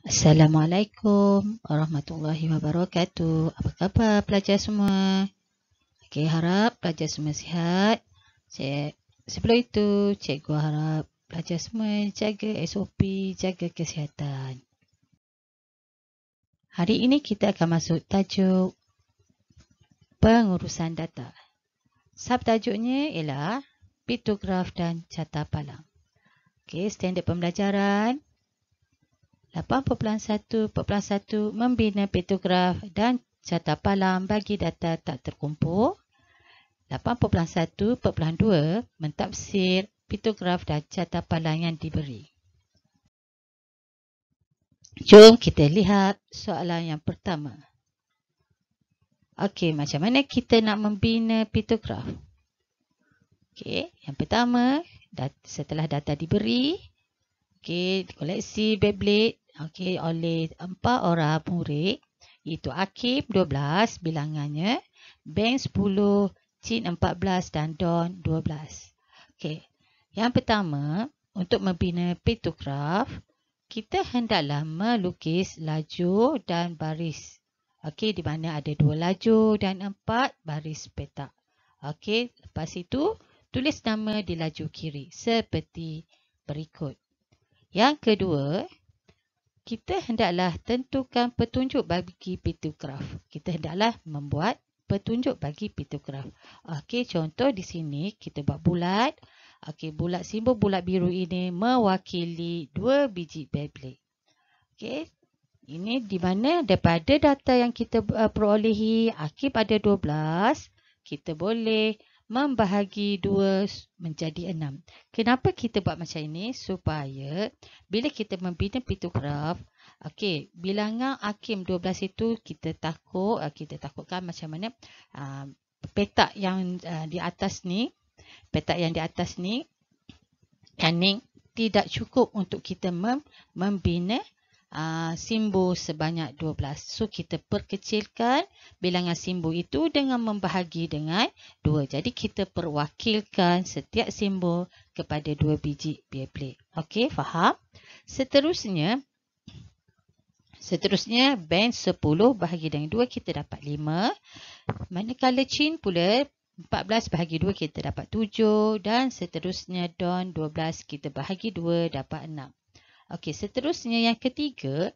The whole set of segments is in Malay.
Assalamualaikum warahmatullahi wabarakatuh. Apa khabar pelajar semua? Okey, harap pelajar semua sihat. Sebelum itu, cikgu harap pelajar semua jaga SOP, jaga kesihatan. Hari ini kita akan masuk tajuk pengurusan data. Subtajuknya ialah pitograf dan carta palang. Okey, standard pembelajaran 8.1.1 membina pitograf dan carta palang bagi data tak terkumpul. 8.1.2 mentafsir pitograf dan carta palang yang diberi. Jom kita lihat soalan yang pertama. Okey, macam mana kita nak membina pitograf? Okey, yang pertama, setelah data diberi, okey, koleksi Beyblade okey oleh 4 orang murid, iaitu Akim 12 bilangannya, Ben 10, Chin 14 dan Don 12. Okey. Yang pertama, untuk membina pitograf, kita hendaklah melukis lajur dan baris. Okey, di mana ada 2 lajur dan 4 baris petak. Okey, lepas itu tulis nama di lajur kiri seperti berikut. Yang kedua, kita hendaklah tentukan petunjuk bagi pitograf. Kita hendaklah membuat petunjuk bagi pitograf. Okey, contoh di sini kita buat bulat. Okey, simbol bulat biru ini mewakili 2 biji Beyblade. Okey, ini di mana daripada data yang kita perolehi, Akib ada 12, kita boleh membahagi 2 menjadi 6. Kenapa kita buat macam ini? Supaya bila kita membina pitograf, okey, bilangan Akim 12 itu kita takutkan macam mana petak yang di atas ni, yang ni tidak cukup untuk kita membina simbol sebanyak 12. So, kita perkecilkan bilangan simbol itu dengan membahagi dengan 2. Jadi, kita perwakilkan setiap simbol kepada 2 biji Beyblade. Okey, faham? Seterusnya, Ben 10 bahagi dengan 2, kita dapat 5. Manakala Chin pula 14 bahagi 2, kita dapat 7. Dan seterusnya Don 12, kita bahagi 2, dapat 6. Okey, seterusnya yang ketiga,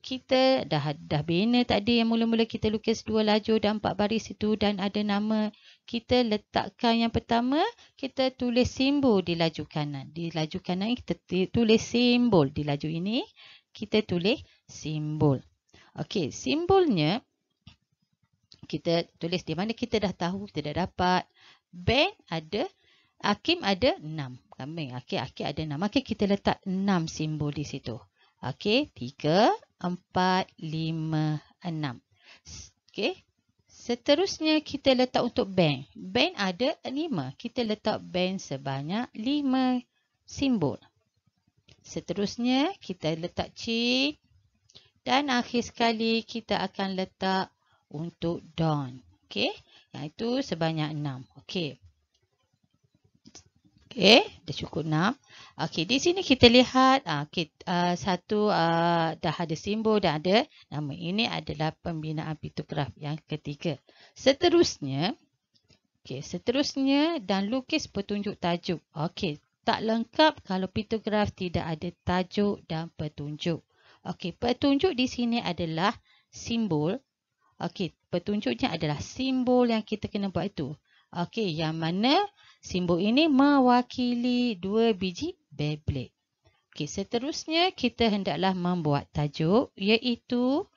kita dah bina tadi yang mula-mula kita lukis 2 lajur dan 4 baris itu dan ada nama. Kita letakkan yang pertama, kita tulis simbol di lajur kanan. Di lajur kanan kita tulis simbol. Di lajur ini, kita tulis simbol. Okey, simbolnya kita tulis di mana kita dah tahu, kita dah dapat. Ben ada, Akim ada 6. Kambing. Okey, Akim ada 6. Okey, kita letak 6 simbol di situ. Okey, 3, 4, 5, 6. Okey. Seterusnya kita letak untuk Ben. Ben ada 5. Kita letak Ben sebanyak 5 simbol. Seterusnya kita letak Chin. Dan akhir sekali kita akan letak untuk Don. Okey, iaitu sebanyak 6. Okey. Okey, dah cukup 6. Okey, di sini kita lihat satu dah ada simbol dan ada nama. Ini adalah pembinaan pitograf yang ketiga. Seterusnya, dan lukis petunjuk tajuk. Okey, tak lengkap kalau pitograf tidak ada tajuk dan petunjuk. Okey, petunjuk di sini adalah simbol. Okey, petunjuknya adalah simbol yang kita kena buat itu. Okey, yang mana simbol ini mewakili 2 biji Beyblade. Okey, seterusnya kita hendaklah membuat tajuk iaitu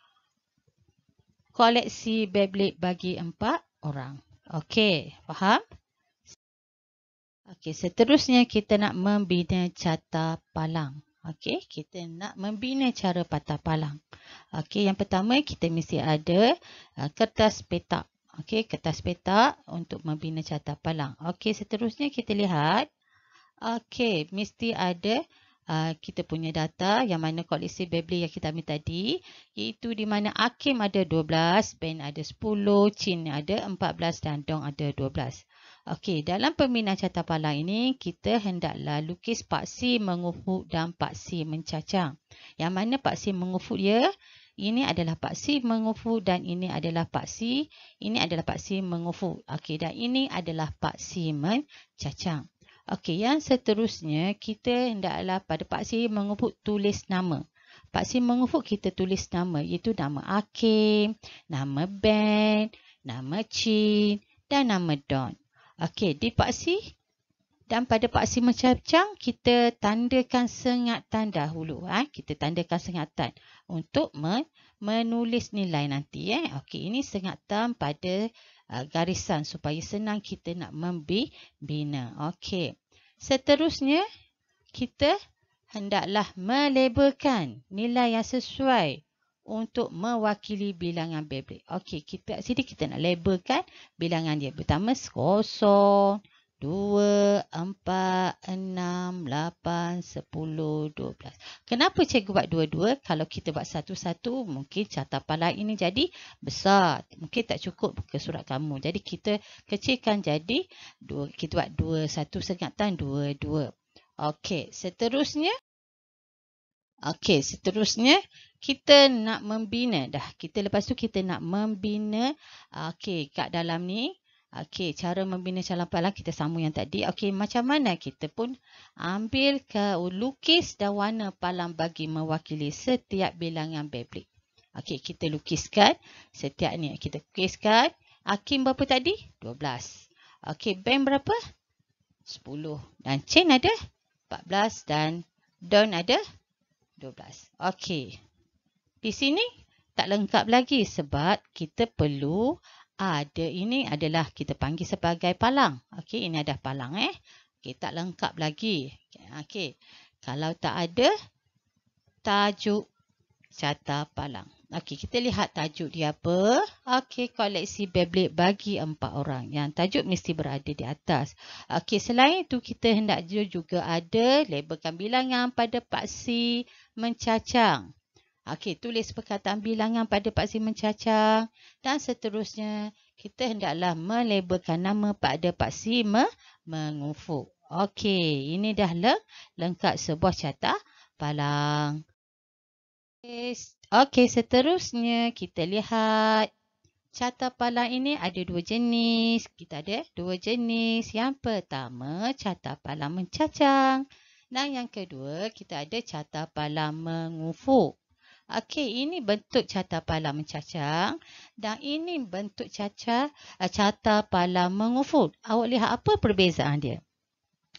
koleksi Beyblade bagi 4 orang. Okey, faham? Okey, seterusnya kita nak membina carta palang. Okey, kita nak membina cara patah palang. Okey, yang pertama kita mesti ada kertas petak. Okey, kertas petak untuk membina carta palang. Okey, seterusnya kita lihat. Okey, mesti ada kita punya data yang mana koleksi Beyblade yang kita ambil tadi. Iaitu di mana Akim ada 12, Ben ada 10, Chin ada 14 dan Dong ada 12. Okey, dalam pembinaan carta palang ini, kita hendaklah lukis paksi mengufuk dan paksi mencacang. Yang mana paksi mengufuk dia? Ini adalah paksi mengufuk dan ini adalah paksi mengufuk. Okey, dan ini adalah paksi mencacang. Okey, yang seterusnya kita hendaklah pada paksi mengufuk tulis nama. Paksi mengufuk kita tulis nama, iaitu nama Hakim, nama Ben, nama Chin dan nama Don. Okey, di paksi dan pada paksi mencacang kita tandakan sengatan dahulu. Kita tandakan sengatan untuk menulis nilai nanti. Okey, ini sengatan pada garisan supaya senang kita nak membina. Okey. Seterusnya kita hendaklah melabelkan nilai yang sesuai untuk mewakili bilangan Beyblade. Okey, sini kita nak labelkan bilangan dia. Pertama 0, 2, 4, 6, 8, 10, 12. Kenapa cikgu buat dua-dua? Kalau kita buat satu-satu, mungkin catapan ini jadi besar. Mungkin tak cukup ke surat kamu. Jadi kita kecilkan jadi dua. Kita buat dua, satu sengatan, dua. Okey, seterusnya kita nak membina dah. Lepas tu kita nak membina. Okey, kat dalam ni. Okey, cara membina calon palang kita sambung yang tadi. Okey, macam mana kita pun ambil lukis dan warna palang bagi mewakili setiap bilangan Beyblade. Okey, kita lukiskan setiap ni. Kita lukiskan. Hakim berapa tadi? 12. Okey, Ben berapa? 10. Dan Chin ada 14 dan Don ada 12. Okey. Di sini tak lengkap lagi sebab kita perlu ada, ini adalah kita panggil sebagai palang. Okey, ini ada palang Okey, tak lengkap lagi. Okey. Kalau tak ada tajuk carta palang. Okey, kita lihat tajuk dia apa. Okey, koleksi Beyblade bagi 4 orang. Yang tajuk mesti berada di atas. Okey, selain itu kita hendak juga ada labelkan bilangan pada paksi mencacang. Okey, tulis perkataan bilangan pada paksi mencacang. Dan seterusnya, kita hendaklah melabelkan nama pada paksi mengufuk. Okey, ini dah lengkap sebuah carta palang. Okey, seterusnya kita lihat carta palang ini ada 2 jenis. Kita ada 2 jenis. Yang pertama, carta palang mencacang. Dan yang kedua, kita ada carta palang mengufuk. Okey, ini bentuk carta palang mencacang dan ini bentuk carta palang mengufuk. Awak lihat apa perbezaan dia?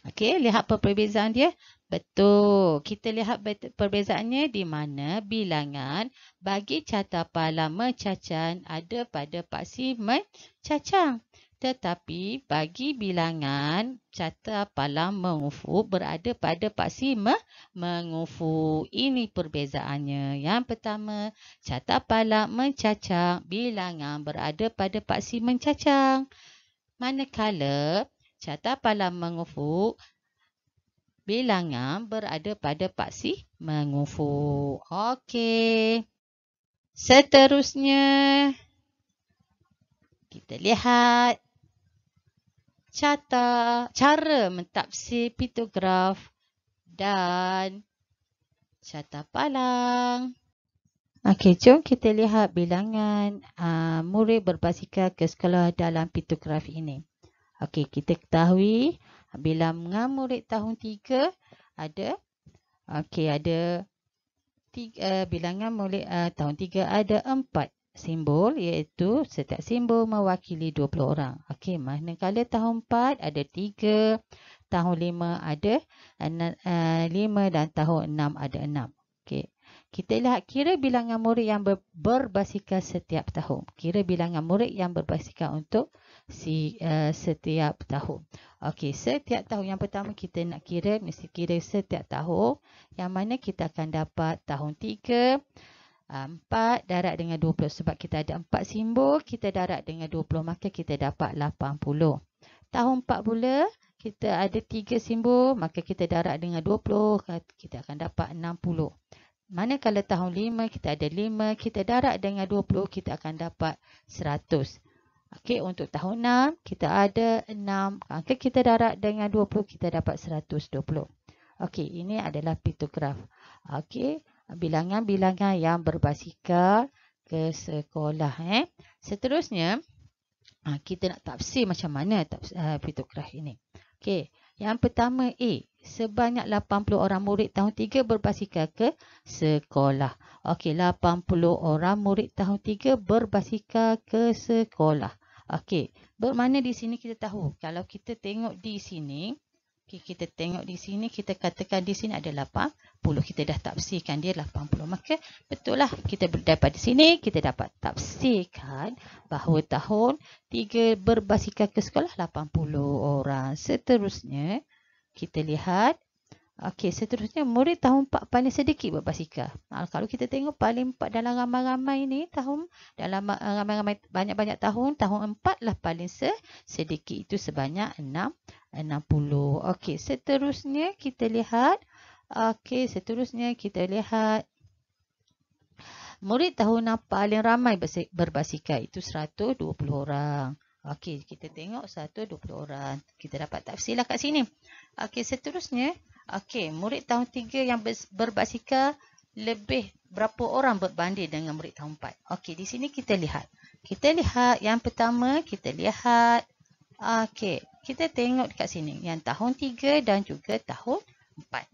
Okey, lihat apa perbezaan dia? Betul. Kita lihat perbezaannya di mana bilangan bagi carta palang mencacang ada pada paksi mencacang. Tetapi bagi bilangan carta palang mengufuk berada pada paksi mengufuk. Ini perbezaannya. Yang pertama, carta palang mencacang bilangan berada pada paksi mencacang. Manakala carta palang mengufuk bilangan berada pada paksi mengufuk. Okey. Seterusnya kita lihat cara mentafsir piktograf dan carta palang. Okey, jom kita lihat bilangan murid berbasikal ke sekolah dalam piktograf ini. Okey, kita ketahui bilangan murid tahun 3 ada. Okey, ada bilangan murid tahun 3 ada 4 simbol iaitu setiap simbol mewakili 20 orang. Okey, manakala tahun 4 ada 3, tahun 5 ada 5 dan tahun 6 ada 6. Okey. Kita lihat kira bilangan murid yang berbasikal setiap tahun. Kira bilangan murid yang berbasikal untuk setiap tahun. Okey, setiap tahun yang pertama kita nak kira, mesti kira setiap tahun. Yang mana kita akan dapat tahun 3, 4 darab dengan 20. Sebab kita ada 4 simbol, kita darab dengan 20. Maka kita dapat 80. Tahun 4 pula, kita ada 3 simbol, maka kita darab dengan 20. Kita akan dapat 60. Manakala tahun 5, kita ada 5, kita darab dengan 20, kita akan dapat 100. Okey, untuk tahun 6, kita ada 6, maka kita darab dengan 20, kita dapat 120. Okey, ini adalah piktograf. Okey, bilangan-bilangan yang berbasikal ke sekolah. Seterusnya, kita nak tafsir macam mana fitograf ini. Okey, yang pertama A, sebanyak 80 orang murid tahun 3 berbasikal ke sekolah. Okey, 80 orang murid tahun 3 berbasikal ke sekolah. Okey, bermakna di sini kita tahu, kalau kita tengok di sini, kita tengok di sini, kita katakan di sini ada 80, kita dah tafsirkan dia 80. Maka betul lah, kita daripada sini kita dapat tafsirkan bahawa tahun 3 berbasikal ke sekolah 80 orang. Seterusnya kita lihat, seterusnya murid tahun 4 paling sedikit berbasikal. Kalau kita tengok paling 4 dalam ramai-ramai ni, dalam ramai-ramai banyak-banyak tahun 4 lah paling sedikit, itu sebanyak 60. Okey, seterusnya kita lihat, murid tahun 6 paling ramai berbasikal, itu 120 orang. Okey, kita tengok 120 orang. Kita dapat tafsir lah kat sini. Okey, seterusnya, murid tahun 3 yang berbasikal lebih berapa orang berbanding dengan murid tahun 4. Okey, di sini kita lihat. Yang pertama, kita lihat. Kita tengok dekat sini. Yang tahun 3 dan juga tahun 4.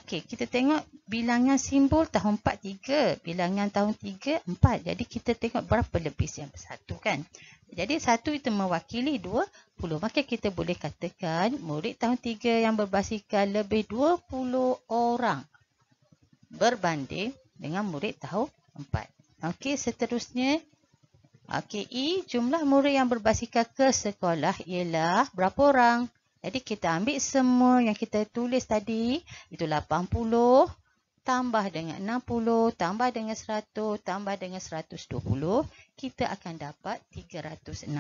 Kita tengok bilangan simbol tahun 4, 3. Bilangan tahun 3, 4. Jadi kita tengok berapa lebih yang satu kan. Jadi 1 itu mewakili 20. Maka kita boleh katakan murid tahun 3 yang berbasikal lebih 20 orang berbanding dengan murid tahun 4. Okey, seterusnya. E, jumlah murid yang berbasikal ke sekolah ialah berapa orang? Jadi kita ambil semua yang kita tulis tadi, itu 80 tambah dengan 60, tambah dengan 100, tambah dengan 120, kita akan dapat 360.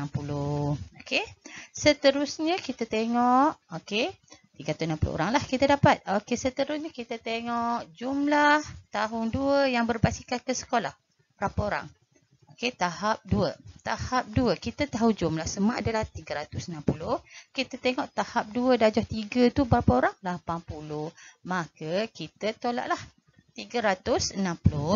Okey. Seterusnya kita tengok, 360 orang lah kita dapat. Okey, seterusnya kita tengok jumlah tahun 2 yang berbasikal ke sekolah. Berapa orang? Okey, tahap 2. Tahap 2, kita tahu jumlah semua adalah 360. Kita tengok tahap 2 darjah 3 tu berapa orang? 80. Maka kita tolaklah 360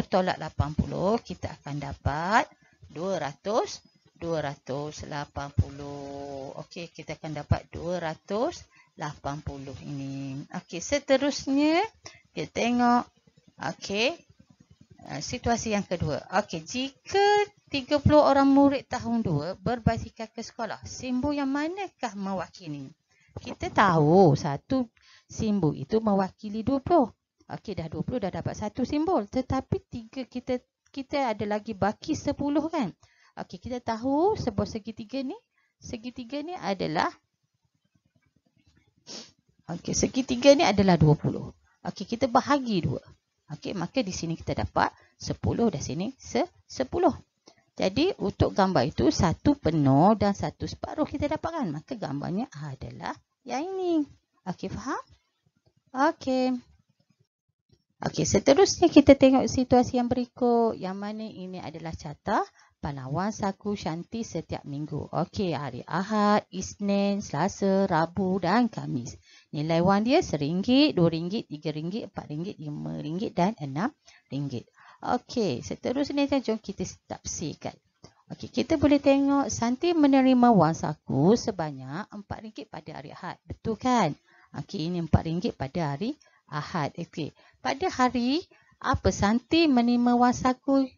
tolak 80, kita akan dapat 280. Okey, kita akan dapat 280 ini. Okey, seterusnya kita tengok situasi yang kedua. Okey, jika 30 orang murid tahun 2 berbasikal ke sekolah, simbol yang manakah mewakili? Kita tahu satu simbol itu mewakili 20. Okey, dah 20 dah dapat satu simbol. Tetapi 3 kita ada lagi baki 10 kan. Okey, kita tahu sebuah segitiga ni adalah segitiga ni adalah 20. Okey, kita bahagi 2. Okey, maka di sini kita dapat 10 dan sini 10. Jadi untuk gambar itu satu penuh dan satu separuh kita dapatkan. Maka gambarnya adalah yang ini. Okey, faham? Okey. Okey, seterusnya kita tengok situasi yang berikut. Yang mana ini adalah carta pahlawan Saku Shanti setiap minggu. Okey, hari Ahad, Isnin, Selasa, Rabu dan Khamis. Nilai wang dia RM1, RM2, RM3, RM4, RM5 dan RM6. Okey, seterusnya jom kita tafsirkan. Okey, kita boleh tengok Santi menerima wang saku sebanyak RM4 pada hari Ahad. Betul kan? Okey, ini RM4 pada hari Ahad. Okey, pada hari apa Santi menerima wang saku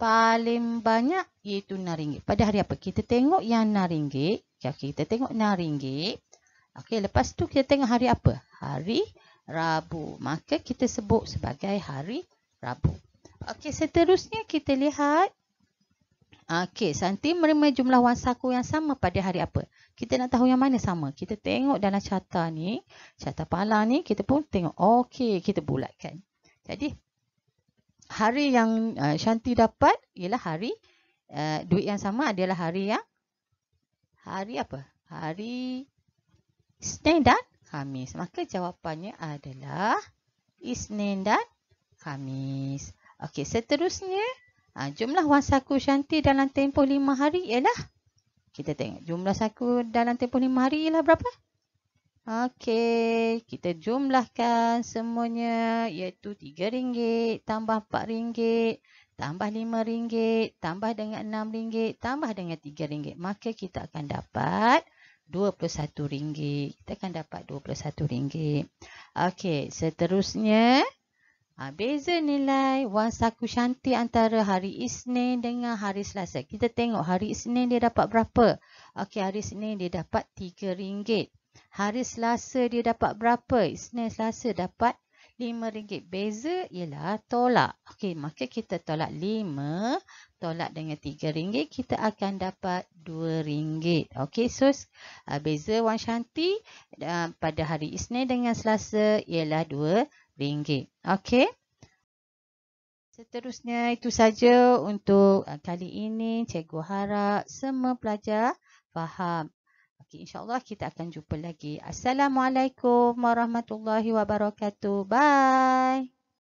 paling banyak, iaitu RM6. Pada hari apa? Kita tengok yang RM6. Okey, kita tengok RM6. Okey, lepas tu kita tengok hari apa? Hari Rabu. Maka kita sebut sebagai hari Rabu. Okey, seterusnya kita lihat. Okey, Santi menerima jumlah wang saku yang sama pada hari apa? Kita nak tahu yang mana sama. Kita tengok dalam carta ni, carta pahala ni, kita pun tengok. Okey, kita bulatkan. Jadi, hari yang Shanti dapat ialah hari, duit yang sama adalah hari apa? Hari Isnin dan Khamis. Maka jawapannya adalah Isnin dan Khamis. Okey, seterusnya jumlah wang saku Shanti dalam tempoh 5 hari ialah, kita tengok jumlah saku dalam tempoh 5 hari ialah berapa? Okey, kita jumlahkan semuanya iaitu RM3 tambah RM4 tambah RM5 tambah dengan RM6 tambah dengan RM3. Maka kita akan dapat RM21. Kita akan dapat RM21. Okey, seterusnya beza nilai wang saku cantik antara hari Isnin dengan hari Selasa. Kita tengok hari Isnin dia dapat berapa? Okey, hari Isnin dia dapat RM3. Hari Selasa dia dapat berapa? Isnin Selasa dapat RM5. Beza ialah tolak. Okey, maka kita tolak 5 tolak dengan RM3, kita akan dapat RM2. Okey, so beza wang cantik pada hari Isnin dengan Selasa ialah RM2. Okey. Seterusnya itu saja untuk kali ini. Cikgu harap semua pelajar faham. Okey, insya-Allah kita akan jumpa lagi. Assalamualaikum warahmatullahi wabarakatuh. Bye.